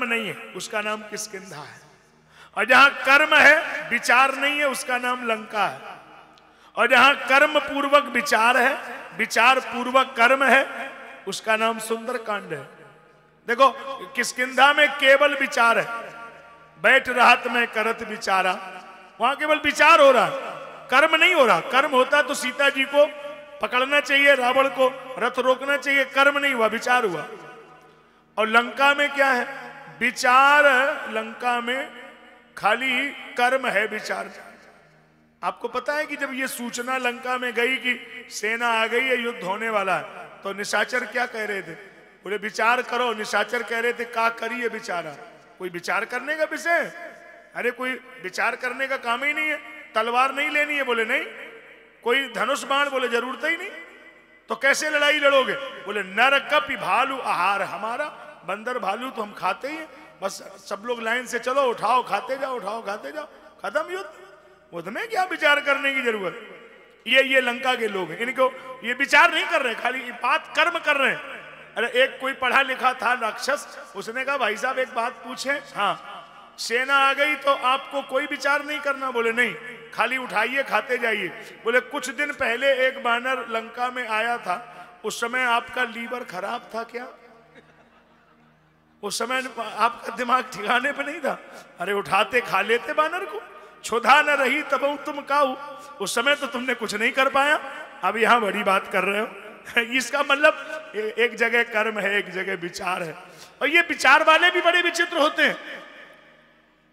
नहीं है उसका नाम किष्किंधा है, और जहां कर्म है विचार नहीं है उसका नाम लंका है, और जहां कर्म पूर्वक विचार है, विचार पूर्वक कर्म है, उसका नाम सुंदरकांड है। देखो किष्किंधा में केवल विचार है, बैठ रहत में करत विचारा, वहां केवल विचार हो रहा है, कर्म नहीं हो रहा। कर्म होता तो सीता जी को पकड़ना चाहिए, रावण को रथ रोकना चाहिए, कर्म नहीं हुआ, विचार हुआ। और लंका में क्या है? विचार, लंका में खाली कर्म है, विचार। आपको पता है कि जब ये सूचना लंका में गई कि सेना आ गई है, युद्ध होने वाला है, तो निशाचर क्या कह रहे थे? बोले विचार करो। निशाचर कह रहे थे का करिए विचारा, कोई विचार करने का विषय? अरे कोई विचार करने का काम ही नहीं है, तलवार नहीं लेनी है, बोले नहीं। कोई धनुष बाण, बोले जरूरत ही नहीं। तो कैसे लड़ाई लड़ोगे? बोले नर कपि भालू आहार हमारा, बंदर भालू तो हम खाते ही हैं, बस सब लोग लाइन से चलो, उठाओ खाते जाओ, उठाओ खाते जाओ, खत्म युद्ध। उसमें क्या विचार करने की जरूरत? ये लंका के लोग हैं, इनको ये विचार नहीं कर रहे, खाली बात कर्म कर रहे हैं। अरे एक कोई पढ़ा लिखा था राक्षस, उसने कहा भाई साहब एक बात पूछे, हाँ सेना आ गई तो आपको कोई विचार नहीं करना? बोले नहीं, खाली उठाइए खाते जाइए। बोले कुछ दिन पहले एक बानर लंका में आया था, उस समय आपका लीवर खराब था क्या? उस समय आपका दिमाग ठिकाने पे नहीं था? अरे उठाते खा लेते बानर को, क्षुधा न रही तब तुम काऊ। उस समय तो तुमने कुछ नहीं कर पाया, अब यहां बड़ी बात कर रहे हो। इसका मतलब एक जगह कर्म है, एक जगह विचार है। और ये विचार वाले भी बड़े विचित्र होते हैं।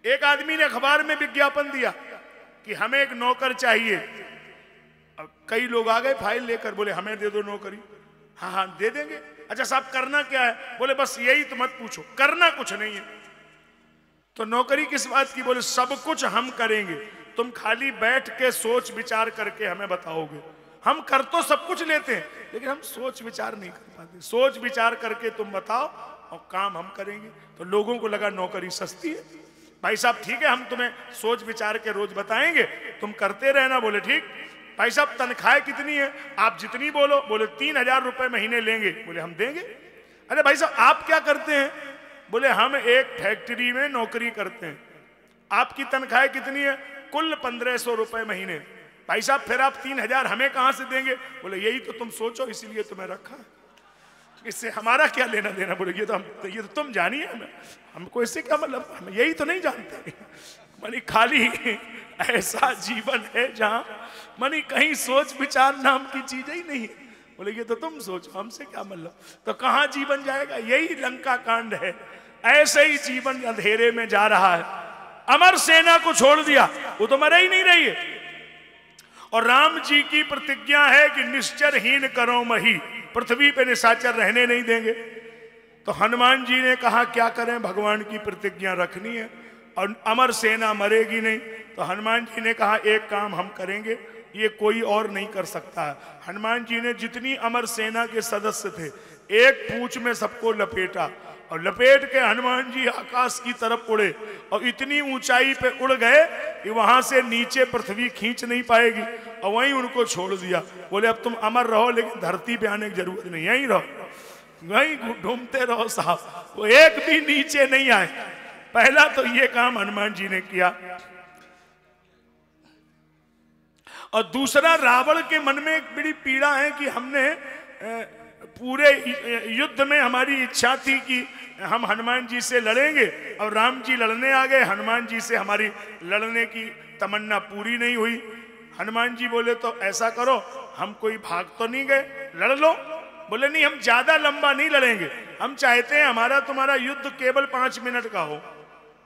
एक आदमी ने अखबार में विज्ञापन दिया कि हमें एक नौकर चाहिए। अब कई लोग आ गए फाइल लेकर, बोले हमें दे दो नौकरी। हाँ हाँ दे देंगे। अच्छा साहब करना क्या है? बोले बस यही तो मत पूछो, करना कुछ नहीं है। तो नौकरी किस बात की? बोले सब कुछ हम करेंगे, तुम खाली बैठ के सोच विचार करके हमें बताओगे। हम कर तो सब कुछ लेते हैं, लेकिन हम सोच विचार नहीं कर पाते। सोच विचार करके तुम बताओ और काम हम करेंगे। तो लोगों को लगा नौकरी सस्ती है। भाई साहब ठीक है, हम तुम्हें सोच विचार के रोज बताएंगे, तुम करते रहना। बोले ठीक। भाई साहब तनख्वाह कितनी है? आप जितनी बोलो। बोले 3,000 रुपए महीने लेंगे। बोले हम देंगे। अरे भाई साहब आप क्या करते हैं? बोले हम एक फैक्ट्री में नौकरी करते हैं। आपकी तनख्वाह कितनी है? कुल 1,500 रुपए महीने। भाई साहब फिर आप 3,000 हमें कहां से देंगे? बोले यही तो तुम सोचो, इसीलिए तुम्हें रखा, इससे हमारा क्या लेना देना। बोले ये तो तुम जानिए, हमें हमको इससे क्या मतलब, हम यही तो नहीं जानते। मानी खाली ऐसा जीवन है जहां मानी कहीं सोच विचार नाम की चीज ही नहीं है। बोले ये तो तुम सोचो, हमसे क्या मतलब। तो कहां जीवन जाएगा? यही लंका कांड है। ऐसे ही जीवन अंधेरे में जा रहा है। अमर सेना को छोड़ दिया, वो तो मर ही नहीं रही है। और राम जी की प्रतिज्ञा है कि निश्चरहीन करो मही, पृथ्वी पे निशाचर रहने नहीं देंगे। तो हनुमान जी ने कहा क्या करें, भगवान की प्रतिज्ञा रखनी है और अमर सेना मरेगी नहीं। तो हनुमान जी ने कहा एक काम हम करेंगे, ये कोई और नहीं कर सकता है। हनुमान जी ने जितनी अमर सेना के सदस्य थे, एक पूंछ में सबको लपेटा और लपेट के हनुमान जी आकाश की तरफ उड़े और इतनी ऊंचाई पे उड़ गए कि वहां से नीचे पृथ्वी खींच नहीं पाएगी, और वहीं उनको छोड़ दिया। बोले अब तुम अमर रहो, लेकिन धरती पे आने की जरूरत नहीं, यहीं रहो, वहीं ढूंढते रहो साहब। वो एक भी नीचे नहीं आए। पहला तो ये काम हनुमान जी ने किया। और दूसरा, रावण के मन में एक बड़ी पीड़ा है कि हमने पूरे युद्ध में हमारी इच्छा थी कि हम हनुमान जी से लड़ेंगे और राम जी लड़ने आ गए, हनुमान जी से हमारी लड़ने की तमन्ना पूरी नहीं हुई। हनुमान जी बोले तो ऐसा करो, हम कोई भाग तो नहीं गए, लड़ लो। बोले नहीं, हम ज्यादा लंबा नहीं लड़ेंगे, हम चाहते हैं हमारा तुम्हारा युद्ध केवल 5 मिनट का हो।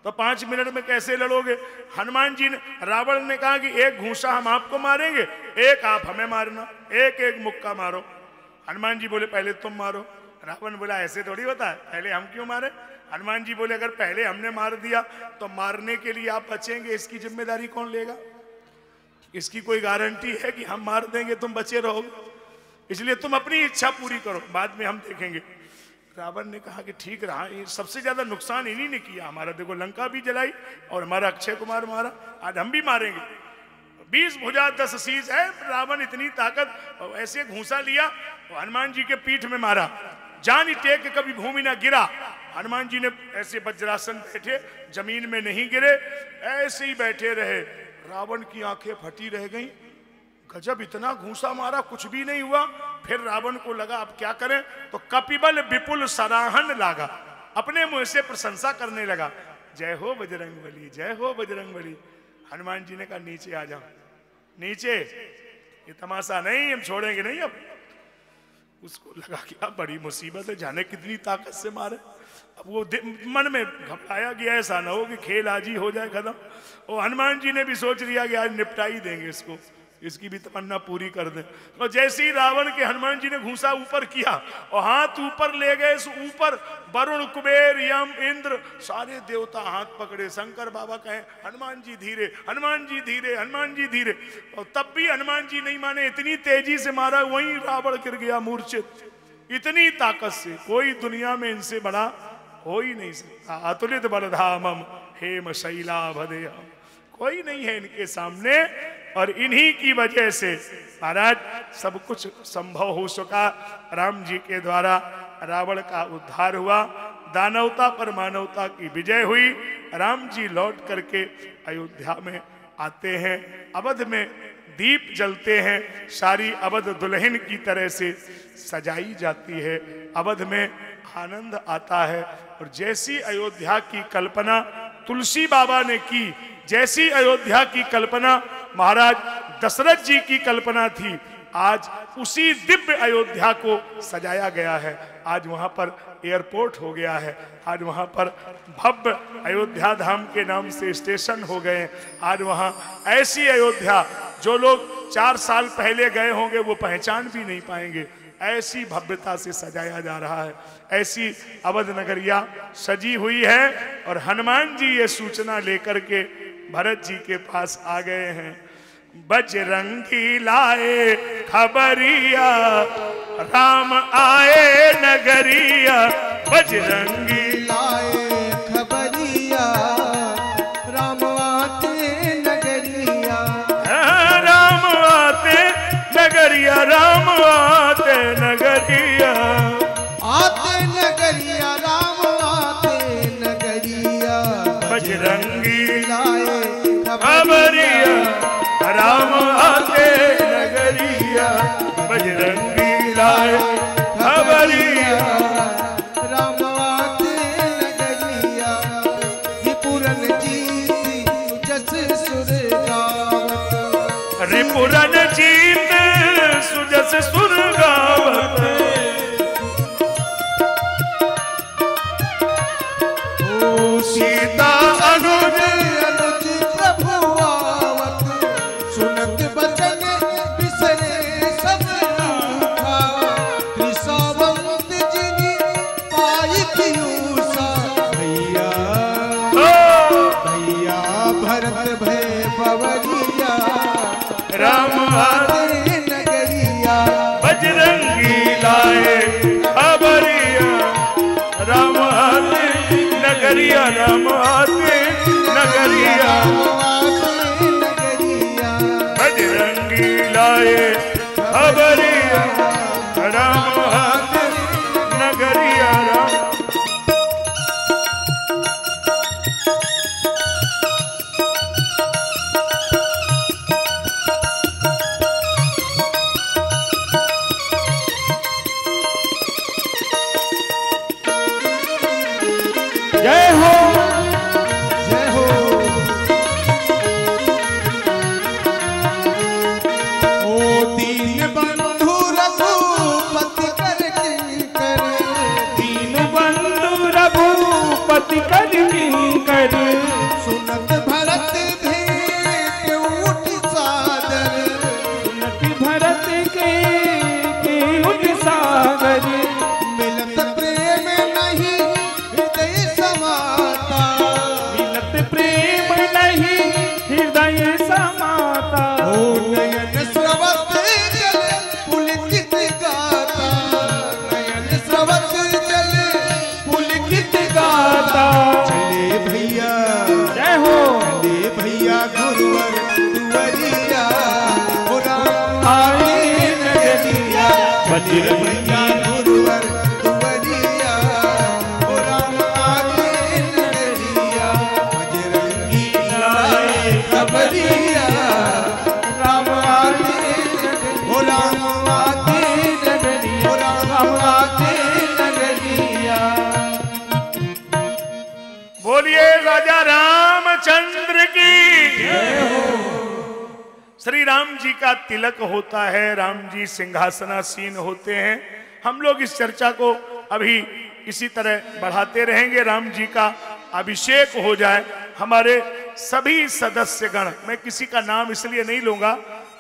तो 5 मिनट में कैसे लड़ोगे? हनुमान जी ने, रावण ने कहा कि एक घूंसा हम आपको मारेंगे, एक आप हमें मारना, एक एक मुक्का मारो। हनुमान जी बोले पहले तुम मारो। रावण बोला ऐसे थोड़ी होता है, पहले हम क्यों मारे? हनुमान जी बोले अगर पहले हमने मार दिया तो मारने के लिए आप बचेंगे, इसकी जिम्मेदारी कौन लेगा? इसकी कोई गारंटी है कि हम मार देंगे तुम बचे रहोगे? इसलिए तुम अपनी इच्छा पूरी करो, बाद में हम देखेंगे। रावण ने कहा कि ठीक रहा, सबसे ज्यादा नुकसान इन्हीं ने किया हमारा। देखो लंका भी जलाई और हमारा अक्षय कुमार मारा, आज हम भी मारेंगे। 20 भुजा 10 शीश है रावण, इतनी ताकत। ऐसे घूंसा लिया और हनुमान जी के पीठ में मारा, जान टेक के कभी भूमि ना गिरा। हनुमान जी ने ऐसे वज्रासन बैठे, जमीन में नहीं गिरे, ऐसे ही बैठे रहे। रावण की आंखें फटी रह गईं। गजब, इतना घूंसा मारा कुछ भी नहीं हुआ। फिर रावण को लगा अब क्या करें, तो कपिबल विपुल सराहन लागा, अपने मुंह से प्रशंसा करने लगा, जय हो बजरंगबली, जय हो बजरंगबली। हनुमान जी ने कहा नीचे आ जाओ, नीचे, ये तमाशा नहीं, हम छोड़ेंगे नहीं। अब उसको लगा कि अब बड़ी मुसीबत है, जाने कितनी ताकत से मारे। अब वो मन में घबराया कि ऐसा ना हो कि खेल आज ही हो जाए खत्म। और हनुमान जी ने भी सोच लिया कि आज निपटा ही देंगे इसको, इसकी भी तमन्ना पूरी कर दें। तो जैसे ही रावण के हनुमान जी ने घूंसा ऊपर किया और हाथ ऊपर ले गए, ऊपर वरुण, कुबेर, यम, इंद्र सारे देवता हाथ पकड़े। शंकर बाबा कहे हनुमान जी धीरे, हनुमान जी धीरे, हनुमान जी धीरे। और तब भी हनुमान जी नहीं माने, इतनी तेजी से मारा, वहीं रावण गिर गया मूर्छित। इतनी ताकत से कोई दुनिया में इनसे बड़ा हो ही नहीं सकता। अतुलित बलधामम हेम शैलाभदेय, कोई नहीं है इनके सामने। और इन्हीं की वजह से महाराज सब कुछ संभव हो सका। राम जी के द्वारा रावण का उद्धार हुआ, दानवता पर मानवता की विजय हुई। राम जी लौट करके अयोध्या में आते हैं, अवध में दीप जलते हैं, सारी अवध दुल्हन की तरह से सजाई जाती है, अवध में आनंद आता है। और जैसी अयोध्या की कल्पना तुलसी बाबा ने की, जैसी अयोध्या की कल्पना महाराज दशरथ जी की कल्पना थी, आज उसी दिव्य अयोध्या को सजाया गया है। आज वहां पर एयरपोर्ट हो गया है, आज वहां पर भव्य अयोध्या धाम के नाम से स्टेशन हो गए। आज वहां ऐसी अयोध्या जो लोग 4 साल पहले गए होंगे वो पहचान भी नहीं पाएंगे, ऐसी भव्यता से सजाया जा रहा है। ऐसी अवध नगरिया सजी हुई है। और हनुमान जी ये सूचना लेकर के भरत जी के पास आ गए हैं। बजरंगी लाए खबरिया, राम आए नगरिया, बजरंगी लाए खबरिया, राम आते नगरिया, राम आते नगरिया, राम आते नगरिया, आते नगरिया, राम आते नगरिया, बजरंगी लाए खबरिया, राम आते नगरिया, बजरंगी लाए खबरिया, राम आते नगरिया, रिपुरन जीत जस सुर गावत, रिपुरन जीत सुजस सुर गावत, सीता अनुज अनुज प्रभु आवत, सुनत बचन बिसरे सब रूठा, त्रिसवंत जिनि पाई पीयूषा, भैया भैया भरत भय पवरिया, राम आते नगरिया, बजरंगी लाए खबरिया, राम आते नगरिया, राम आते नगरिया, बजरंगी लाए खबरिया, राम आते नगरिया, राम। जय हो जय हो। ओ दीन बंधु रघुपति कर किंकर, दीन बंधु रघुपति कर किंकर, सुनत भरत भेंट उठ सादर, सुनत भरत के उठ सागर, मिलत प्रेम नहीं हृदय समाता, मिलत प्रेम नहीं हृदय समाता, ओ नयन स्रवत जल पुलकित गाता, नयन स्रवत जल पुलकित गाता, चले भैया जय हो चले भैया गुरुवर दुवरिया, ओ राम आए नगरिया, चले भैया गुरुवर दुवरिया, ओ राम बोलिए राजा रामचंद्र की। श्री राम जी का तिलक होता है, राम जी सिंहासनासीन होते हैं। हम लोग इस चर्चा को अभी इसी तरह बढ़ाते रहेंगे। राम जी का अभिषेक हो जाए। हमारे सभी सदस्यगण, मैं किसी का नाम इसलिए नहीं लूंगा,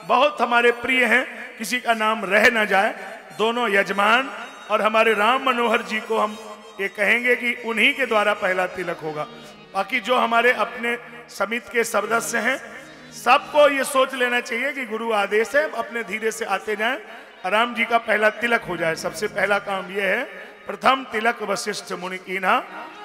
बहुत हमारे प्रिय हैं, किसी का नाम रह ना जाए। दोनों यजमान और हमारे राम मनोहर जी को हम ये कहेंगे कि उन्हीं के द्वारा पहला तिलक होगा। बाकी जो हमारे अपने समिति के सदस्य हैं, सबको ये सोच लेना चाहिए कि गुरु आदेश है, अपने धीरे से आते जाएं, राम जी का पहला तिलक हो जाए। सबसे पहला काम ये है, प्रथम तिलक वशिष्ठ मुनि कीन्हा।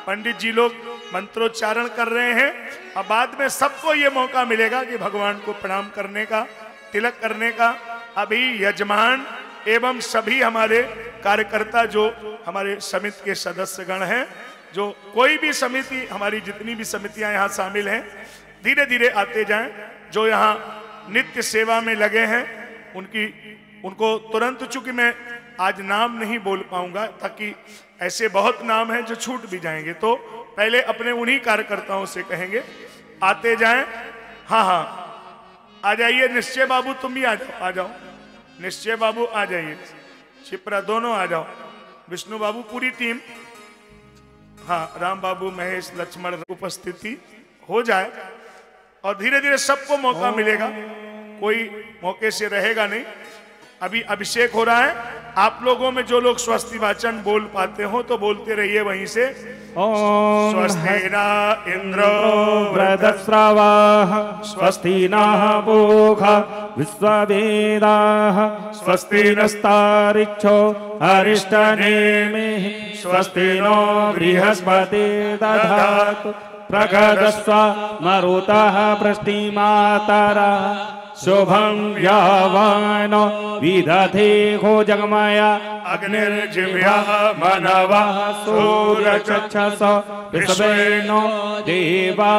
पंडित जी लोग मंत्रोच्चारण कर रहे हैं। अब बाद में सबको ये मौका मिलेगा कि भगवान को प्रणाम करने का, तिलक करने का। अभी यजमान एवं सभी हमारे कार्यकर्ता जो हमारे समिति के सदस्यगण हैं, जो कोई भी समिति, हमारी जितनी भी समितियां यहाँ शामिल हैं, धीरे धीरे आते जाएं। जो यहाँ नित्य सेवा में लगे हैं उनको तुरंत, चूंकि मैं आज नाम नहीं बोल पाऊंगा ताकि ऐसे बहुत नाम हैं जो छूट भी जाएंगे, तो पहले अपने उन्हीं कार्यकर्ताओं से कहेंगे आते जाएं। हाँ हाँ, आ जाइए। निश्चय बाबू तुम भी आ जाओ, आ जाओ। निश्चय बाबू आ जाइए, शिप्रा दोनों आ जाओ, विष्णु बाबू, पूरी टीम। हाँ, राम बाबू, महेश, लक्ष्मण उपस्थिति हो जाए और धीरे धीरे सबको मौका मिलेगा, कोई मौके से रहेगा नहीं। अभी अभिषेक हो रहा है। आप लोगों में जो लोग स्वस्ति वाचन बोल पाते हो तो बोलते रहिए वहीं से। ओम स्वस्ति न इंद्रो वृद्धश्रवाः स्वस्ति नः पूषा विश्ववेदाः स्वस्ति नस्तारिक्षो अरिष्टनेमिः स्वस्ति नो बृहस्पतिर्दधातु प्रगदस्व मरुतः वृष्टिमातरः शुभं यावानो विदधे हो जगमया अग्निर्जिह्वा मनवः सूरचक्षस विश्वेनो देवा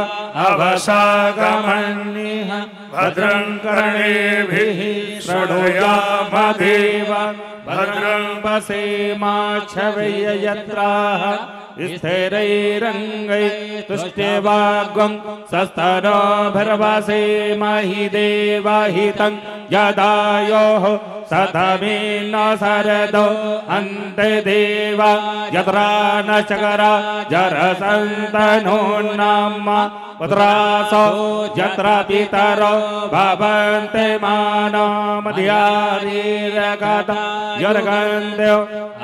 अवसागमन्यः भद्रं कर्णेभिः शृणुयाम देवा भद्रं पश्येमाक्षभिर्यजत्राः स्थिरैरङ्गैः तुष्ट्यवाग्वं सस्तनोभिर्वसेमहि देवहितं यदायोः सतमेन शरदो अन्ते देवा यत्रा न चकरा जरसन्तनो नाम पुत्रासो यत्र पितरो भवन्ते मानमध्यादिरगता यर्गन्त्यो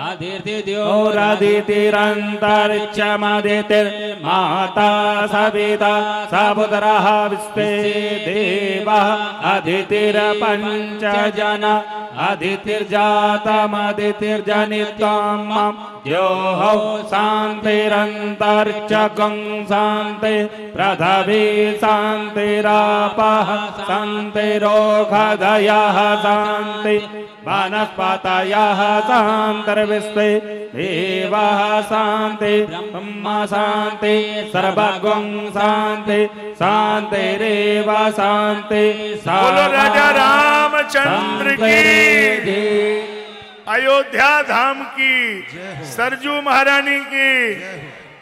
आदितिरन्तरिक्षमदितिर्माता सविता सपुत्रः विश्वे देवः अदितिरपञ्चजना अदितिर्जातमदितिर्जनित्वं द्योः शान्तिरन्तरिक्षगं शान्ति पृथिवी शान्तिरापः शान्तिरोषधयः शान्ति वनस्पतयः शान्तिर्विश्वे देवः शान्ति ब्रह्म शान्ति सर्वगं शान्ति शान्तिरेव शान्ति। बोलो राजा रामचंद्र की, अयोध्या धाम की, सरजू महारानी की,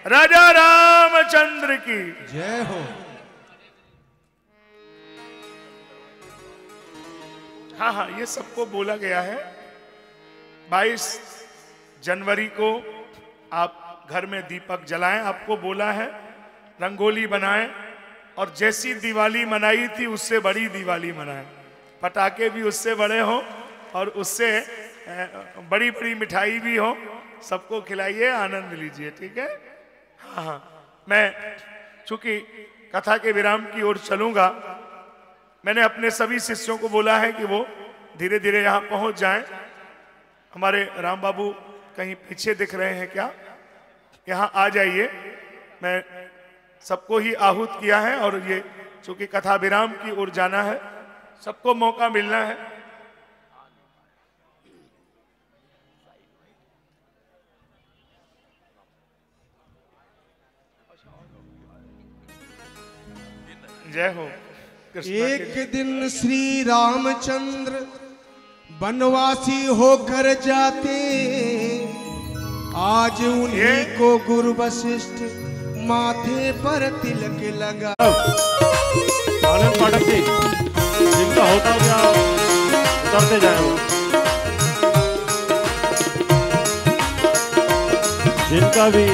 राजा रामचंद्र की जय हो। हाँ हाँ, ये सबको बोला गया है। 22 जनवरी को आप घर में दीपक जलाएं, आपको बोला है, रंगोली बनाएं और जैसी दिवाली मनाई थी उससे बड़ी दिवाली मनाएं। पटाखे भी उससे बड़े हो और उससे बड़ी बड़ी मिठाई भी हो, सबको खिलाइए, आनंद लीजिए, ठीक है। हाँ हाँ, मैं चूंकि कथा के विराम की ओर चलूंगा, मैंने अपने सभी शिष्यों को बोला है कि वो धीरे धीरे यहाँ पहुंच जाएं। हमारे राम बाबू कहीं पीछे दिख रहे हैं क्या? यहाँ आ जाइए। मैं सबको ही आहूत किया है और ये चूंकि कथा विराम की ओर जाना है, सबको मौका मिलना है। जय हो। एक दिन श्री रामचंद्र वनवासी होकर जाते, आज उन्हीं को गुरु वशिष्ठ माथे पर तिलक लगा। आनंद पाठक जी, जिनका होता क्या उतरते जाए वो, जिनका भी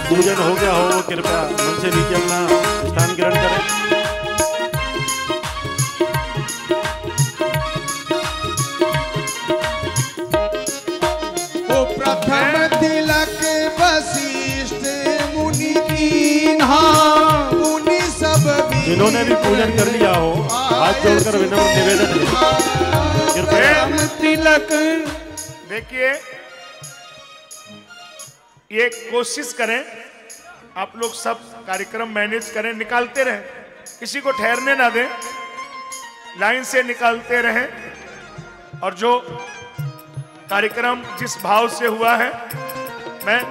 पूजन हो गया हो वो कृपया मन से नीचे अपना स्थान ग्रहण करें। प्रथम तिलक वशिष्ठ मुनि कीन्हा, मुनि सब जिन्होंने भी पूजन कर लिया हो हाथ जोड़कर विनम्र निवेदन है कृपया तिलक। देखिए, ये कोशिश करें आप लोग सब कार्यक्रम मैनेज करें, निकालते रहें, किसी को ठहरने ना दें, लाइन से निकालते रहें। और जो कार्यक्रम जिस भाव से हुआ है,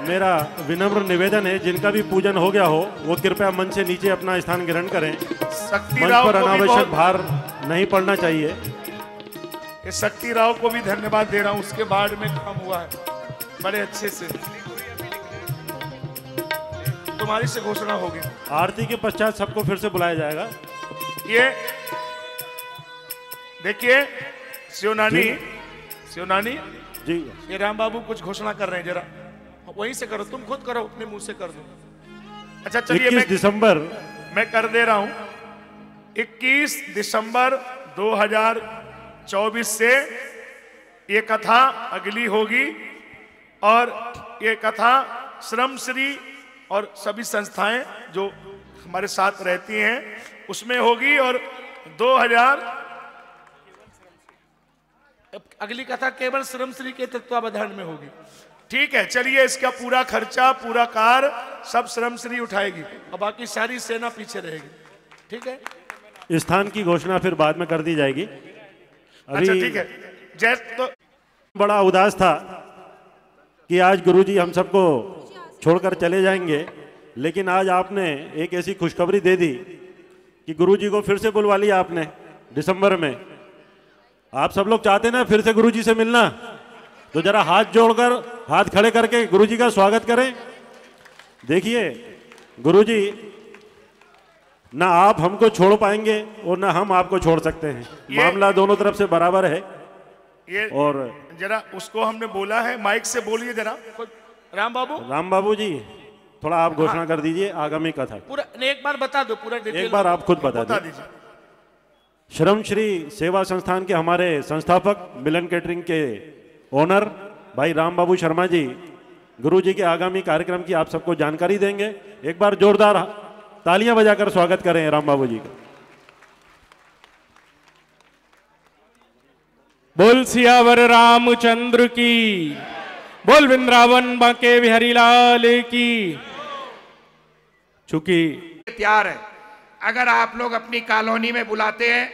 मेरा विनम्र निवेदन है जिनका भी पूजन हो गया हो वो कृपया मन से नीचे अपना स्थान ग्रहण करें। शक्ति मन राव पर को भी अनावश्यक बहुत, भार नहीं पड़ना चाहिए। ये शक्ति राव को भी धन्यवाद दे रहा हूं, उसके बाद में काम हुआ है बड़े अच्छे से। तुम्हारी से घोषणा होगी। आरती के पश्चात सबको फिर से बुलाया जाएगा। ये देखिए शिवनानी जी, ये राम बाबू कुछ घोषणा कर रहे हैं, जरा वहीं से करो, तुम खुद करो, अपने मुंह से कर दो। अच्छा चलिए, 21 दिसंबर मैं कर दे रहा हूं। 21 दिसंबर 2024 से ये कथा अगली होगी, और ये कथा श्रमश्री और सभी संस्थाएं जो हमारे साथ रहती हैं उसमें होगी, और 2000 अगली कथा केवल श्रमश्री के तत्वावधान में होगी। ठीक है, चलिए, इसका पूरा खर्चा, पूरा कार सब श्रमश्री उठाएगी और बाकी सारी सेना पीछे रहेगी। ठीक है, स्थान की घोषणा फिर बाद में कर दी जाएगी। अच्छा ठीक है। जय तो बड़ा उदास था कि आज गुरुजी हम सबको छोड़कर चले जाएंगे, लेकिन आज आपने एक ऐसी खुशखबरी दे दी कि गुरुजी को फिर से बुलवा लिया आपने दिसंबर में। आप सब लोग चाहते ना फिर से गुरुजी से मिलना, तो जरा हाथ जोड़कर, हाथ खड़े करके गुरुजी का स्वागत करें। देखिए गुरुजी, ना आप हमको छोड़ पाएंगे और ना हम आपको छोड़ सकते हैं, मामला दोनों तरफ से बराबर है। ये और जरा उसको हमने बोला है, माइक से बोलिए जरा, राम बाबू जी थोड़ा आप घोषणा कर दीजिए आगामी कथा। पूरा एक बार बता दो, पूरा डिटेल एक बार आप खुद बता दीजिए। श्रमश्री सेवा संस्थान के हमारे संस्थापक, मिलन कैटरिंग के ओनर भाई राम बाबू शर्मा जी गुरुजी के आगामी कार्यक्रम की आप सबको जानकारी देंगे। एक बार जोरदार तालियां बजाकर स्वागत करें राम बाबू जी का। बोल सियावर रामचंद्र की, बोल वृंदावन बांके बिहारी लाल की। चूंकि तैयार है, अगर आप लोग अपनी कॉलोनी में बुलाते हैं,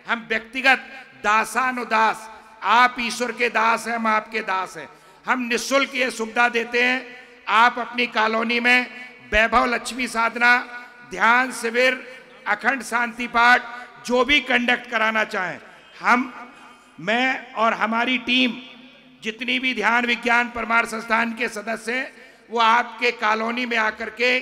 हम व्यक्तिगत दासानुदास, आप ईश्वर के दास हैं, हम आपके दास हैं, हम निःशुल्क ये सुविधा देते हैं। आप अपनी कॉलोनी में वैभव लक्ष्मी साधना, ध्यान शिविर, अखंड शांति पाठ जो भी कंडक्ट कराना चाहें, मैं और हमारी टीम जितनी भी ध्यान विज्ञान परमार्थ संस्थान के सदस्य हैं, वो आपके कॉलोनी में आकर के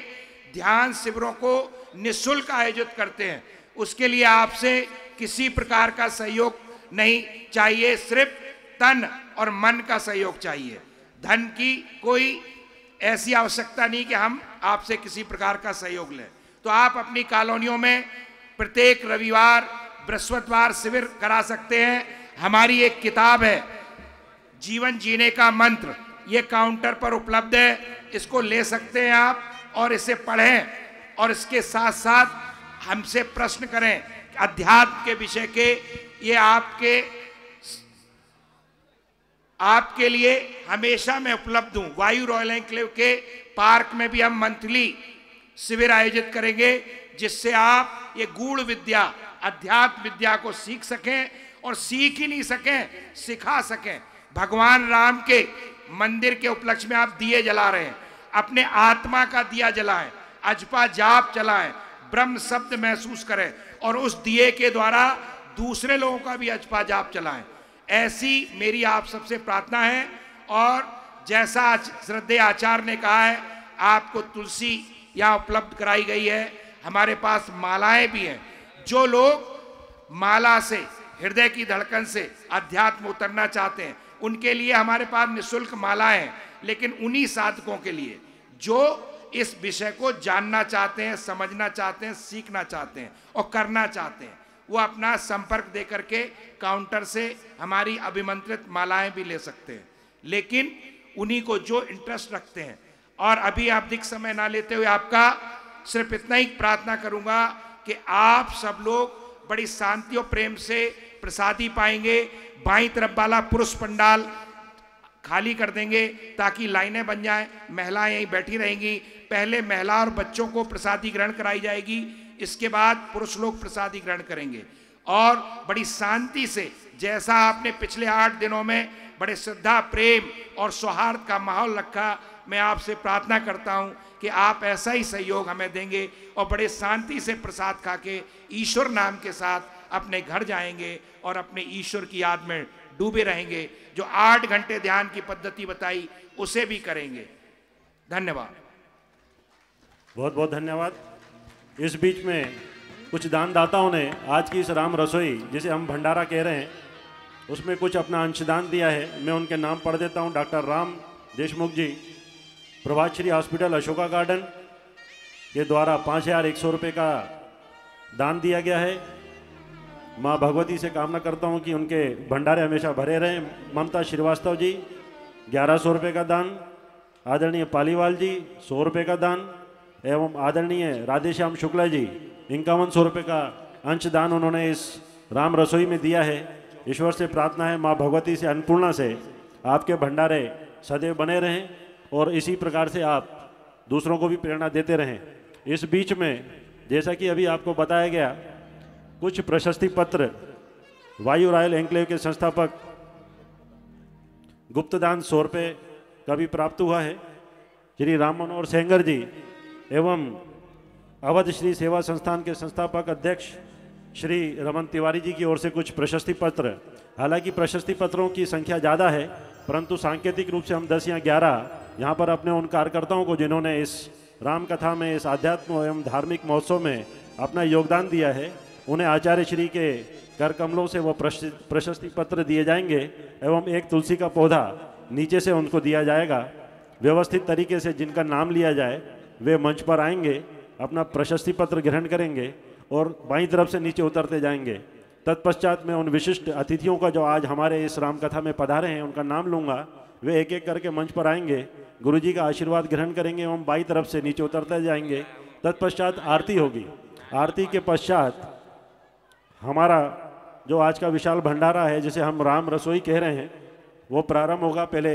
ध्यान शिविरों को निःशुल्क आयोजित करते हैं। उसके लिए आपसे किसी प्रकार का सहयोग नहीं चाहिए, सिर्फ तन और मन का सहयोग चाहिए। धन की कोई ऐसी आवश्यकता नहीं कि हम आपसे किसी प्रकार का सहयोग लें। तो आप अपनी कॉलोनियों में प्रत्येक रविवार, बृहस्पतिवार शिविर करा सकते हैं। हमारी एक किताब है जीवन जीने का मंत्र, ये काउंटर पर उपलब्ध है, इसको ले सकते हैं आप और इसे पढ़ें, और इसके साथ साथ हमसे प्रश्न करें अध्यात्म के विषय के। ये आपके लिए हमेशा मैं उपलब्ध हूं। वायु रॉयल एनक्लेव के पार्क में भी हम मंथली शिविर आयोजित करेंगे, जिससे आप ये गूढ़ विद्या, अध्यात्म विद्या को सीख सकें, और सीख ही नहीं सकें, सिखा सकें। भगवान राम के मंदिर के उपलक्ष्य में आप दिए जला रहे हैं, अपने आत्मा का दिया जलाएं, अजपा जाप चलाएं, ब्रह्म शब्द महसूस करें, और उस दिए के द्वारा दूसरे लोगों का भी अजपा जाप चलाएं। ऐसी मेरी आप सबसे प्रार्थना है। और जैसा श्रद्धेय आचार्य ने कहा है, आपको तुलसी यहाँ उपलब्ध कराई गई है। हमारे पास मालाएं भी हैं। जो लोग माला से, हृदय की धड़कन से अध्यात्म उतरना चाहते हैं, उनके लिए हमारे पास निःशुल्क मालाएं हैं। लेकिन उन्हीं साधकों के लिए जो इस विषय को जानना चाहते हैं, समझना चाहते हैं, सीखना चाहते हैं और करना चाहते हैं, वो अपना संपर्क दे करके काउंटर से हमारी अभिमंत्रित मालाएं भी ले सकते हैं। लेकिन उन्हीं को जो इंटरेस्ट रखते हैं। और अभी आप अधिक समय ना लेते हुए आपका सिर्फ इतना ही प्रार्थना करूंगा कि आप सब लोग बड़ी शांति और प्रेम से प्रसादी पाएंगे। बाईं तरफ वाला पुरुष पंडाल खाली कर देंगे ताकि लाइनें बन जाएं, महिलाएं यहीं बैठी रहेंगी। पहले महिला और बच्चों को प्रसादी ग्रहण कराई जाएगी, इसके बाद पुरुष लोग प्रसादी ग्रहण करेंगे। और बड़ी शांति से, जैसा आपने पिछले 8 दिनों में बड़े श्रद्धा, प्रेम और सौहार्द का माहौल रखा, मैं आपसे प्रार्थना करता हूं कि आप ऐसा ही सहयोग हमें देंगे और बड़े शांति से प्रसाद खा के ईश्वर नाम के साथ अपने घर जाएंगे और अपने ईश्वर की याद में डूबे रहेंगे। जो 8 घंटे ध्यान की पद्धति बताई उसे भी करेंगे। धन्यवाद। बहुत बहुत धन्यवाद। इस बीच में कुछ दानदाताओं ने आज की इस राम रसोई, जिसे हम भंडारा कह रहे हैं, उसमें कुछ अपना अंशदान दिया है। मैं उनके नाम पढ़ देता हूं। डॉक्टर राम देशमुख जी, प्रभात श्री हॉस्पिटल अशोका गार्डन के द्वारा 5100 रुपये का दान दिया गया है। माँ भगवती से कामना करता हूँ कि उनके भंडारे हमेशा भरे रहें। ममता श्रीवास्तव जी 1100 रुपये का दान। आदरणीय पालीवाल जी 100 रुपये का दान। एवं आदरणीय राधेश्याम शुक्ला जी 5100 रुपये का अंशदान उन्होंने इस राम रसोई में दिया है। ईश्वर से प्रार्थना है, माँ भगवती से, अन्नपूर्णा से, आपके भंडारे सदैव बने रहें और इसी प्रकार से आप दूसरों को भी प्रेरणा देते रहें। इस बीच में जैसा कि अभी आपको बताया गया, कुछ प्रशस्ति पत्र वायु रॉयल एन्क्लेव के संस्थापक गुप्तदान 100 रुपये का भी प्राप्त हुआ है। श्री राम मनोहर सेंगर जी एवं अवध श्री सेवा संस्थान के संस्थापक अध्यक्ष श्री रमन तिवारी जी की ओर से कुछ प्रशस्ति पत्र। हालांकि प्रशस्ति पत्रों की संख्या ज़्यादा है, परंतु सांकेतिक रूप से हम 10 या 11 यहाँ पर अपने उन कार्यकर्ताओं को, जिन्होंने इस राम कथा में, इस आध्यात्म एवं धार्मिक महोत्सव में अपना योगदान दिया है, उन्हें आचार्य श्री के कर कमलों से वह प्रशस्ति पत्र दिए जाएंगे एवं एक तुलसी का पौधा नीचे से उनको दिया जाएगा। व्यवस्थित तरीके से जिनका नाम लिया जाए वे मंच पर आएंगे, अपना प्रशस्ति पत्र ग्रहण करेंगे और बाईं तरफ से नीचे उतरते जाएंगे। तत्पश्चात मैं उन विशिष्ट अतिथियों का जो आज हमारे इस राम कथा में पधारे हैं उनका नाम लूँगा। वे एक एक करके मंच पर आएंगे, गुरुजी का आशीर्वाद ग्रहण करेंगे एवं बाईं तरफ से नीचे उतरते जाएंगे। तत्पश्चात आरती होगी। आरती के पश्चात हमारा जो आज का विशाल भंडारा है, जिसे हम राम रसोई कह रहे हैं, वो प्रारंभ होगा। पहले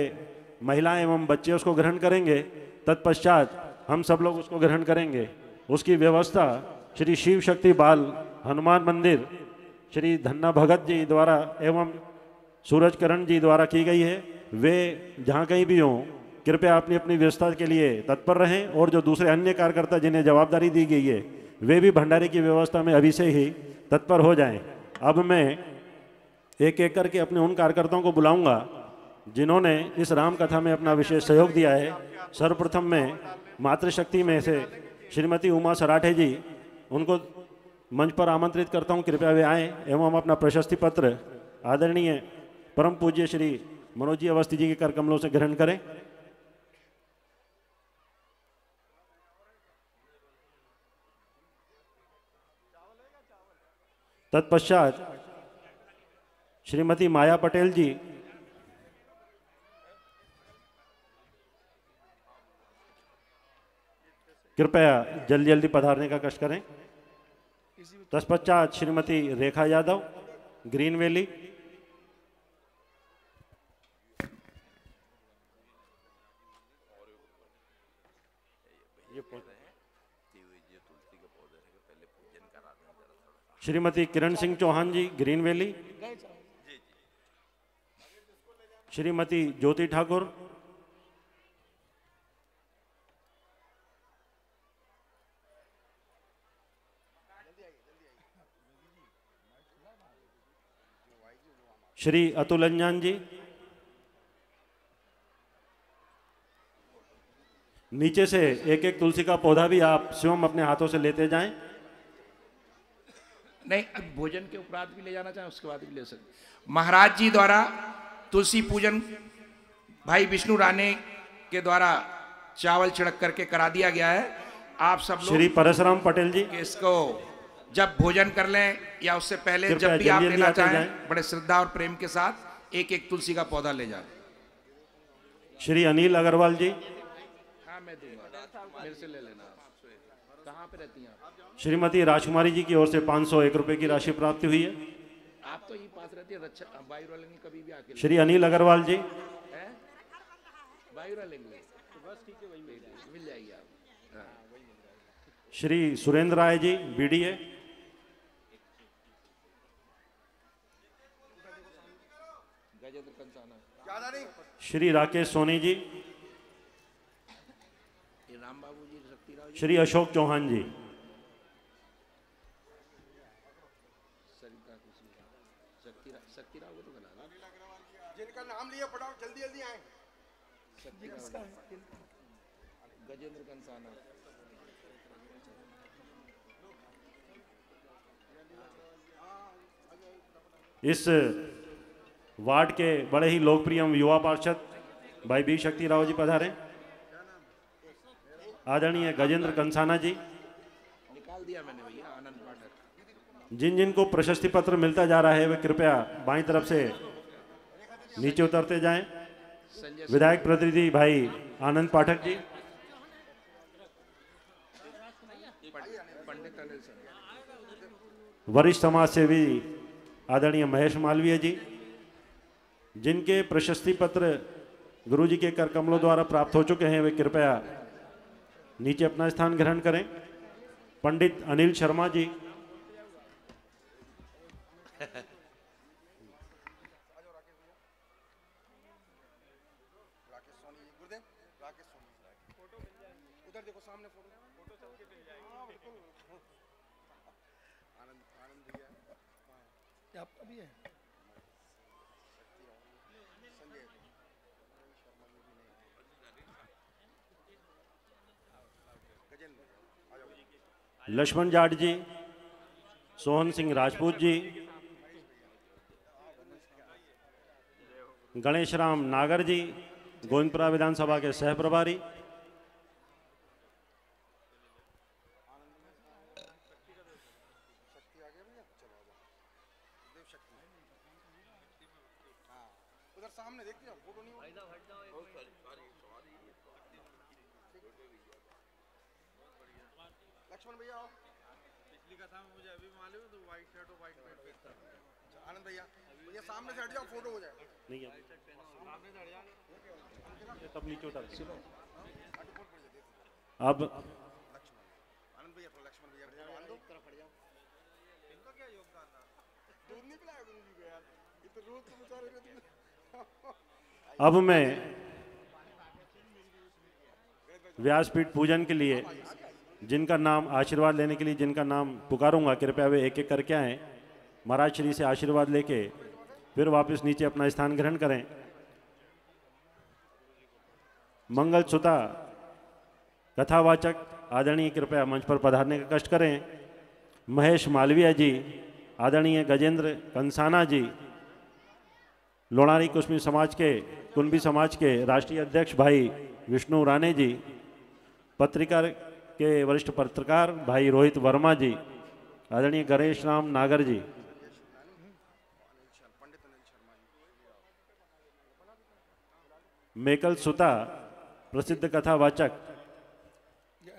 महिलाएं एवं बच्चे उसको ग्रहण करेंगे, तत्पश्चात हम सब लोग उसको ग्रहण करेंगे। उसकी व्यवस्था श्री शिव शक्ति बाल हनुमान मंदिर श्री धन्ना भगत जी द्वारा एवं सूरज करण जी द्वारा की गई है। वे जहाँ कहीं भी हों, कृपया अपनी अपनी व्यवस्था के लिए तत्पर रहें और जो दूसरे अन्य कार्यकर्ता जिन्हें जवाबदारी दी गई है, वे भी भंडारे की व्यवस्था में अभी से ही तत्पर हो जाएं। अब मैं एक एक करके अपने उन कार्यकर्ताओं को बुलाऊंगा जिन्होंने इस राम कथा में अपना विशेष सहयोग दिया है। सर्वप्रथम मैं मातृशक्ति में से श्रीमती उमा सराठे जी, उनको मंच पर आमंत्रित करता हूं, कृपया वे आएँ एवं हम अपना प्रशस्ति पत्र आदरणीय परम पूज्य श्री मनोज जी अवस्थी जी के कर कमलों से ग्रहण करें। तत्पश्चात श्रीमती माया पटेल जी, कृपया जल्दी जल्दी पधारने का कष्ट करें। तत्पश्चात श्रीमती रेखा यादव, ग्रीन वैली। श्रीमती किरण सिंह चौहान जी, ग्रीन वैली। श्रीमती ज्योति ठाकुर, श्री अतुल अंजान जी, नीचे से एक एक तुलसी का पौधा भी आप स्वयं अपने हाथों से लेते जाएं। नहीं, अब भोजन के उपरांत भी ले जाना चाहें उसके बाद भी ले सकते। महाराज जी द्वारा तुलसी पूजन भाई विष्णु राणे के द्वारा चावल छिड़क करके करा दिया गया है। आप सब लोग श्री परशुराम पटेल जी इसको जब भोजन कर लें या उससे पहले कृपया जब भी आप जल्दी लेना आते चाहें जाएं। बड़े श्रद्धा और प्रेम के साथ एक एक तुलसी का पौधा ले जाए। श्री अनिल अग्रवाल जी, हाँ मैं दूंगा, मेरे से ले लेना। कहाँ पे रहती हैं आप? श्रीमती राजकुमारी जी की ओर से 501 रुपए की राशि प्राप्त हुई है। आप तो यही पास रहती है, रक्षा वायु लेंगे कभी भी आके श्री अनिल अग्रवाल जी, वायु लेंगे तो बस ठीक है, वही मिल जाएगी आप। हाँ। श्री सुरेंद्र राय जी बीडीए, गजेंद्र कंसाना, श्री राकेश सोनी जी, ये राम बाबू जी, शक्तिराव जी, श्री अशोक चौहान जी, सरिता कुशवाहा, शक्तिराव को तो बना दो। जिनका नाम लिया फटाफट जल्दी जल्दी आए। गजेंद्र कंसाना, इस वार्ड के बड़े ही लोकप्रिय युवा पार्षद भाई बी शक्ति राव जी पधारे। आदरणीय गजेंद्र कंसाना जी, निकाल दिया मैंने भैया, आनंद पाठक। जिन जिन को प्रशस्ति पत्र मिलता जा रहा है वे कृपया बाईं तरफ से नीचे उतरते जाएं। संजय विधायक प्रतिनिधि भाई आनंद पाठक जी, पंडित अनिल सिंह, वरिष्ठ समाज सेवी आदरणीय महेश मालवीय जी, जिनके प्रशस्ति पत्र गुरुजी के कर कमलों द्वारा प्राप्त हो चुके हैं वे कृपया नीचे अपना स्थान ग्रहण करें। पंडित अनिल शर्मा जी, उधर देखो सामने फोटो आनंद भैया आपका भी है। लक्ष्मण जाट जी, सोहन सिंह राजपूत जी, गणेश राम नागर जी, गोविंदपुरा विधानसभा के सह प्रभारी, उधर सामने देखते हो फोटो नहीं लक्ष्मण भैया आओ। पिछली कथा में मुझे अभी मालूम है तो व्हाइट शर्ट और व्हाइट पैंट पहनता है। आनंद भैया ये सामने से हट जाओ, फोटो हो जाए। नहीं है सामने से हट जाओ, तब नीचे उतर। अब आनंद भैया तो लक्ष्मण भैया तरफ हट जाओ। इनका क्या योगदान था? दूध नहीं पिलाया गुरुजी को यार, ये तो रोज तुम सारे रहते। अब मैं व्यासपीठ पूजन के लिए जिनका नाम आशीर्वाद लेने के लिए जिनका नाम पुकारूंगा कृपया वे एक एक करके आएँ। महाराज श्री से आशीर्वाद लेके फिर वापस नीचे अपना स्थान ग्रहण करें। मंगल सुता कथावाचक आदरणीय कृपया मंच पर पधारने का कष्ट करें। महेश मालवीय जी, आदरणीय गजेंद्र कंसाना जी, लोणारी कुश्मी समाज के कुंभी समाज के राष्ट्रीय अध्यक्ष भाई विष्णु राणे जी, पत्रिका के वरिष्ठ पत्रकार भाई रोहित वर्मा जी, आदरणीय गणेश राम नागर जी, मेकल सुता प्रसिद्ध कथावाचक,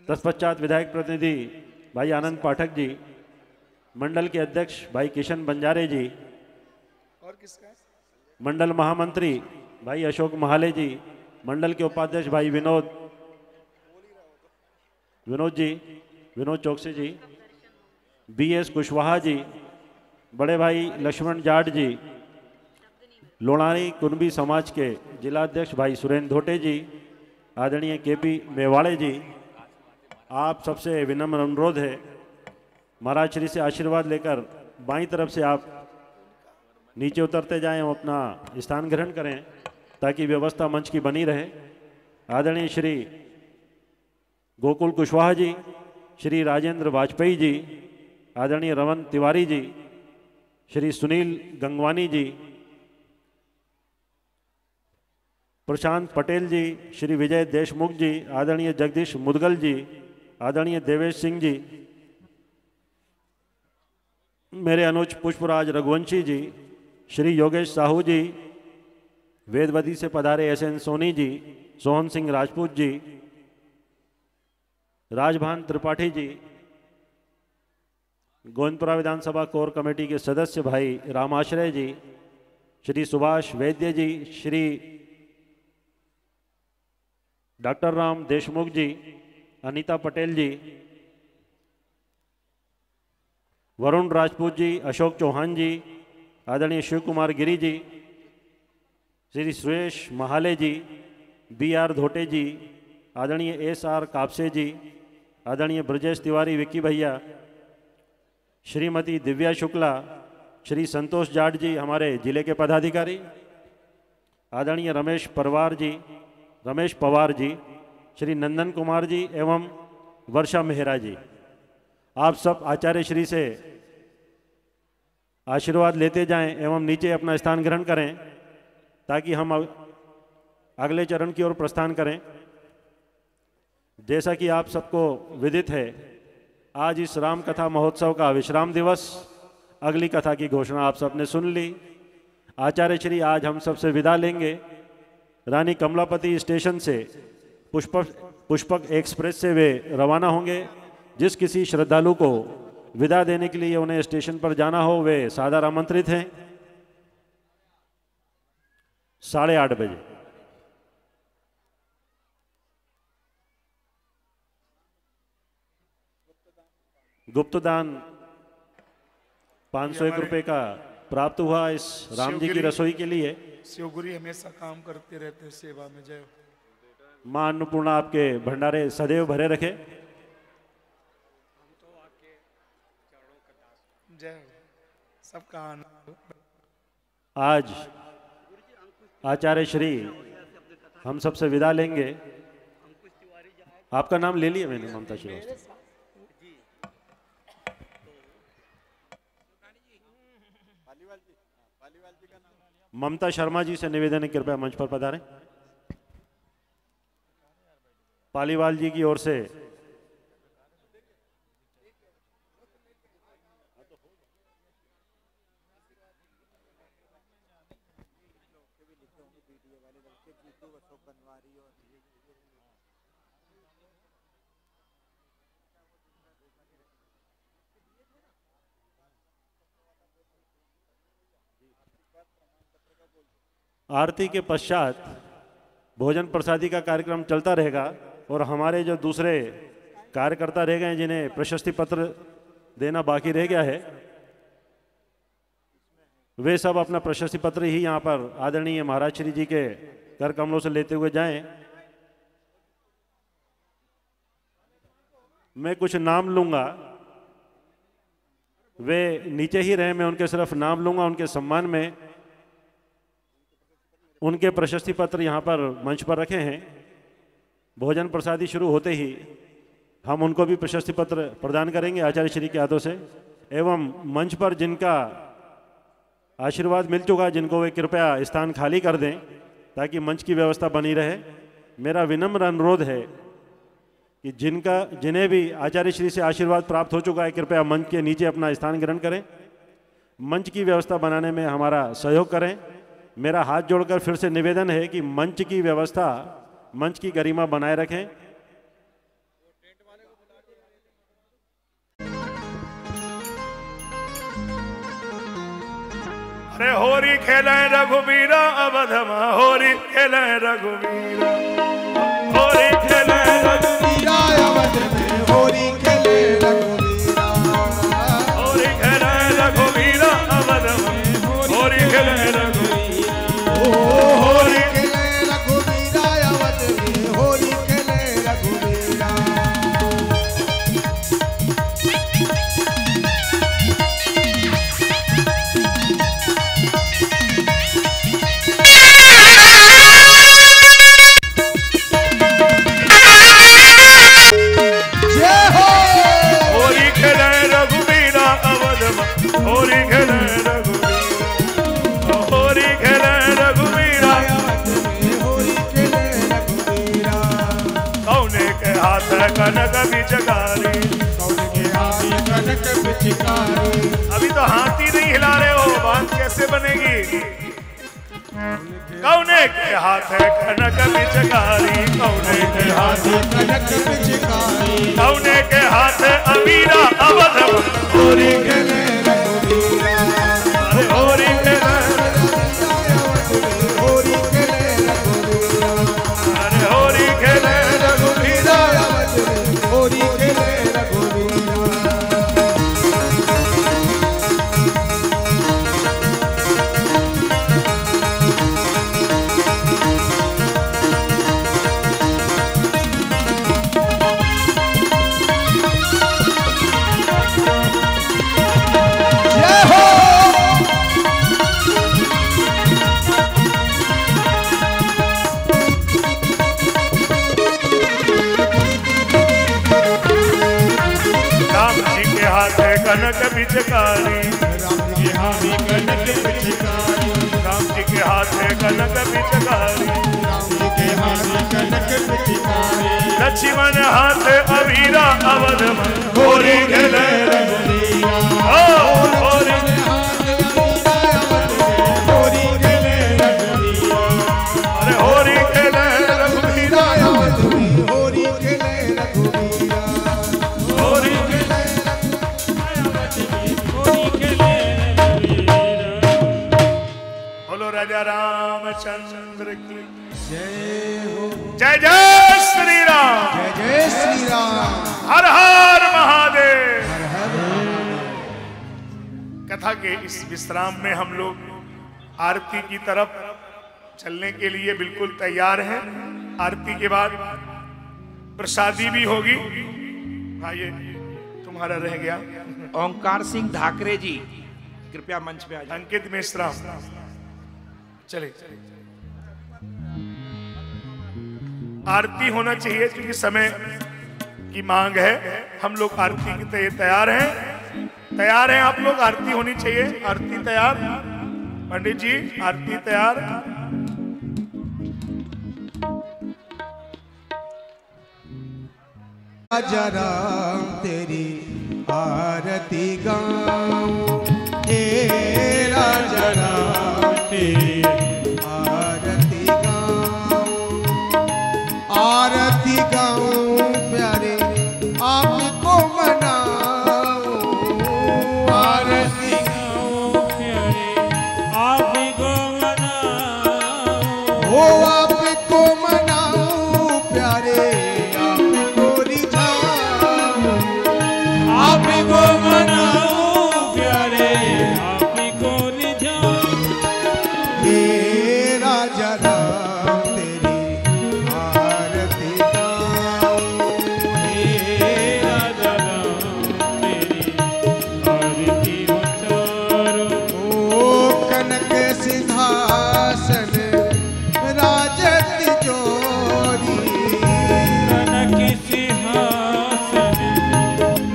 तत्पश्चात विधायक प्रतिनिधि भाई आनंद पाठक जी, मंडल के अध्यक्ष भाई किशन बंजारे जी, और किसका है? मंडल महामंत्री भाई अशोक महाले जी, मंडल के उपाध्यक्ष भाई विनोद जी, विनोद चौकसी जी, बीएस कुशवाहा जी, बड़े भाई लक्ष्मण जाट जी, लोणारी कुंभी समाज के जिलाध्यक्ष भाई सुरेंद्र धोटे जी, आदरणीय केपी मेवाड़े जी, आप सबसे विनम्र अनुरोध है महाराज श्री से आशीर्वाद लेकर बाईं तरफ से आप नीचे उतरते जाएं और अपना स्थान ग्रहण करें ताकि व्यवस्था मंच की बनी रहे। आदरणीय श्री गोकुल कुशवाहा जी, श्री राजेंद्र वाजपेयी जी, आदरणीय रमन तिवारी जी, श्री सुनील गंगवानी जी, प्रशांत पटेल जी, श्री विजय देशमुख जी, आदरणीय जगदीश मुदगल जी, आदरणीय देवेश सिंह जी, मेरे अनुज पुष्पराज रघुवंशी जी, श्री योगेश साहू जी, वेदवती से पधारे एसएन सोनी जी, सोहन सिंह राजपूत जी, राजभान त्रिपाठी जी, गोविंदपुरा विधानसभा कोर कमेटी के सदस्य भाई रामाश्रय जी, श्री सुभाष वैद्य जी, श्री डॉक्टर राम देशमुख जी, अनीता पटेल जी, वरुण राजपूत जी, अशोक चौहान जी, आदरणीय शिव कुमार गिरी जी, श्री सुरेश महाले जी, BR धोटे जी, आदरणीय SR कापसे जी, आदरणीय ब्रजेश तिवारी विक्की भैया, श्रीमती दिव्या शुक्ला, श्री संतोष जाट जी हमारे जिले के पदाधिकारी, आदरणीय रमेश पवार जी, श्री नंदन कुमार जी एवं वर्षा मेहरा जी, आप सब आचार्य श्री से आशीर्वाद लेते जाएं एवं नीचे अपना स्थान ग्रहण करें ताकि हम अगले चरण की ओर प्रस्थान करें। जैसा कि आप सबको विदित है, आज इस राम कथा महोत्सव का विश्राम दिवस, अगली कथा की घोषणा आप सबने सुन ली। आचार्य श्री आज हम सबसे विदा लेंगे। रानी कमलापति स्टेशन से पुष्पक एक्सप्रेस से वे रवाना होंगे। जिस किसी श्रद्धालु को विदा देने के लिए उन्हें स्टेशन पर जाना हो वे सादर आमंत्रित हैं। 8:30 बजे। गुप्तदान 501 रुपये का प्राप्त हुआ इस राम जी की रसोई के लिए। शिवगुरी हमेशा काम करते रहते हैं सेवा में। जय मां अन्नपूर्णा आपके भंडारे सदैव भरे रखे। जय सबका आनंद। आज आचार्य श्री हम सबसे विदा लेंगे। आपका नाम ले लिया मैंने, ममता श्रीवास्तव। ममता शर्मा जी से निवेदन है, कृपया मंच पर पधारें। पालीवाल जी की ओर से आरती के पश्चात भोजन प्रसादी का कार्यक्रम चलता रहेगा और हमारे जो दूसरे कार्यकर्ता रह गए जिन्हें प्रशस्ति पत्र देना बाकी रह गया है, वे सब अपना प्रशस्ति पत्र ही यहाँ पर आदरणीय महाराज श्री जी के कर कमलों से लेते हुए जाएं। मैं कुछ नाम लूँगा, वे नीचे ही रहे, मैं उनके सिर्फ नाम लूँगा। उनके सम्मान में उनके प्रशस्ति पत्र यहाँ पर मंच पर रखे हैं। भोजन प्रसादी शुरू होते ही हम उनको भी प्रशस्ति पत्र प्रदान करेंगे आचार्य श्री के हाथों से। एवं मंच पर जिनका आशीर्वाद मिल चुका, जिनको वे कृपया स्थान खाली कर दें ताकि मंच की व्यवस्था बनी रहे। मेरा विनम्र अनुरोध है कि जिन्हें भी आचार्य श्री से आशीर्वाद प्राप्त हो चुका है, कृपया मंच के नीचे अपना स्थान ग्रहण करें। मंच की व्यवस्था बनाने में हमारा सहयोग करें। मेरा हाथ जोड़कर फिर से निवेदन है कि मंच की व्यवस्था, मंच की गरिमा बनाए रखें। अरे होरी खेले रघुवीरा अवधमा, होरी खेले रघुवीरा, होरी खेले रघुवीरा अवध में, होरी खेले रघुवीरा, होरी खेले रघुवीरा अवध में, होरी खेले रघुवीरा, होरी खेले रघुवीरा अवध में, होरी खेले रघुवीरा। कनक पिचकारी। कौन के हाथ कनक पिचकारी। अभी तो हाथ ही नहीं हिला रहे हो, बात कैसे बनेगी? कौने के हाथ है कनक पिचकारी, कौने के हाथ कनक पिचकारी। कौने के हाथ अमीरा अवध होरी खेले रघुवीरा। अरे होरी खेले होरी खेले रघुवीरा। अरे होरी खेले रघुवीरा। होरी खेले रघुवीरा। कनक पिचकारी। राम जी हाथ कनक पिचकारी। राम जी के हाथ है कनक पिचकारी। राम जी के हाथ कनक पिचकारी। लक्ष्मण हाथ अवीरा अवध होरी खेले रघुवीरा। होरी होरी खेले रघुवीरा। अरे होरी खेले रघुवीरा। होरी खेले रघुवीरा। होरी बोलो राजा रामचंद्र की जय हो। जय जय श्री राम। जय जय श्री राम। हर हर महादेव। हर हर कथा के इस विश्राम में हम लोग आरती की तरफ चलने के लिए बिल्कुल तैयार हैं। आरती के बाद प्रसादी भी होगी। हाँ, ये तुम्हारा रह गया। ओंकार सिंह धाकरे जी कृपया मंच पे आ जाए। अंकित मिश्रा चले। आरती होना चाहिए क्योंकि समय की मांग है। हम लोग आरती के लिए तैयार हैं। तैयार हैं आप लोग? आरती होनी चाहिए। आरती तैयार? पंडित जी आरती तैयार? राजा राम तेरी आरती गाऊं। हे राजा राम तेरी आरती गाऊं। आरती गाऊं प्यारे आपको मनाऊं। आरती गाऊं प्यारे आपको मनाऊं। हो आपको मनाऊं प्यारे आपको रिझाऊं। आपको मनाऊं प्यारे आपको रिझाऊं। हे राजा राम तेरी आरती गाऊं। हे राजा राम तेरी आरती उतारूं। ओ कनक सिंहासन राजत जोरी। कनक सिंहासन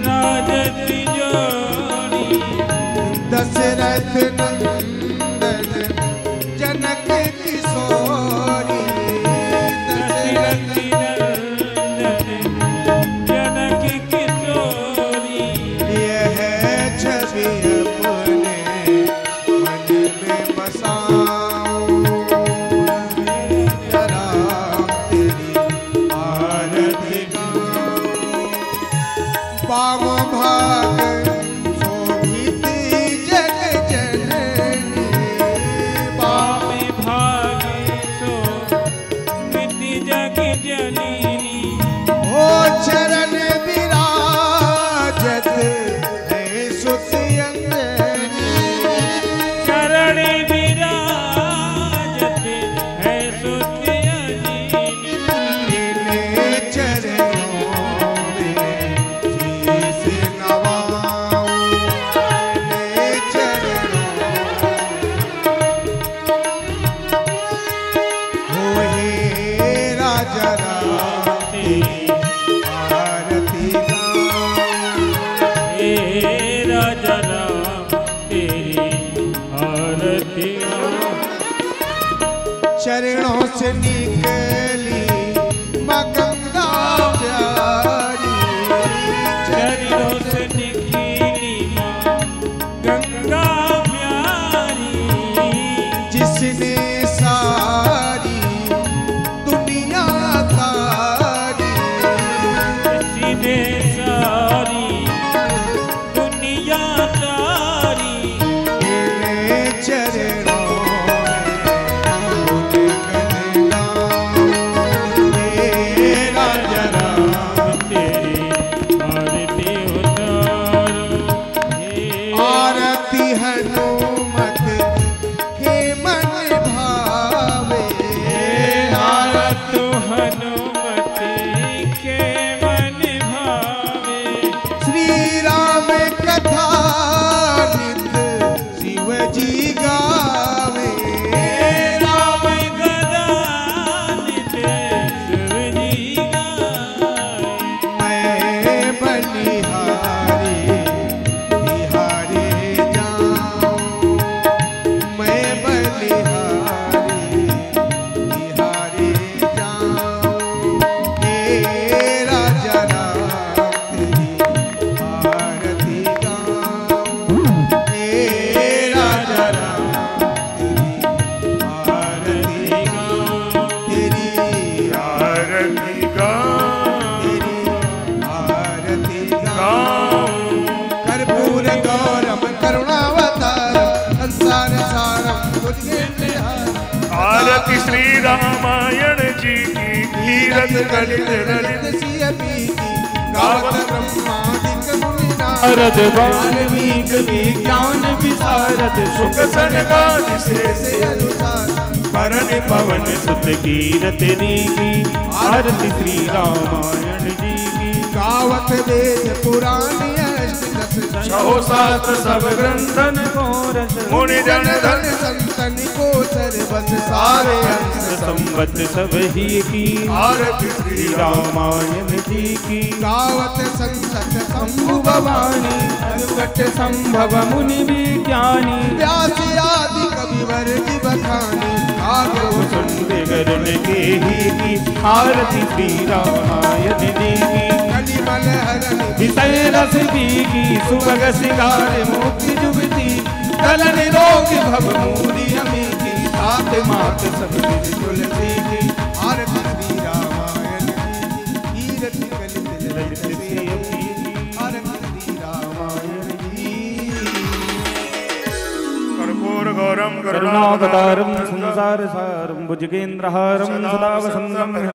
राजत जोरी। दशरथ नंदन जनक किशोरी। दशरथ नंदन जनक किशोरी। यह छवि अपने मन में बसाऊं। राम तेरी आरती गाऊं। बाम भाग शोभित जग जननी। बाम में भागे सो मिति जग जननी। ओ चरण विराजत है सुति अंजनी। चरण विराजत है सुति अंजनी। तेरे चरणों में शीश नवाऊं। तेरे चरणों हो हे राजा राम तेरी आरती गाऊं। हे राजा राम तेरी आरती गाऊं। चरणों से निकली मां गंगा प्यारी। रामायण जी की कीरत ललित ललित सिय पीति गावत ब्रह्मादिक मुनि नारद वाल्मीकि विज्ञान विशारद सुख सनकादि से अनुसार परन पवन सुत कीरत नीकी आरती श्री रामायण जी की गावत वेद पुराण अष्टदश छहो शास्त्र सब ग्रंथन मुनि जन धन संतन को सर्वस सारे अंश संवत सब ही की आरती श्री रामायण जी की गावत संसत शंभु भवानी अनुकट संभव मुनि विज्ञानी व्यास आदि कविवर की बखानी आगे सुनते गरुड़ के ही की आरती श्री रामायण जी की कलिमल हरण विषय रस दी की सुभग सिंगार मोती जुगती कलन रोग भव मूरी अमीती तात मात सब तुलसी की आरती श्री रामायण की कीरति कलित ललित सिय पीति आरती श्री रामायण की कर्पूर गौरम करुणावतारम संसार सारम भुजगेंद्रहारम सदा वसंतम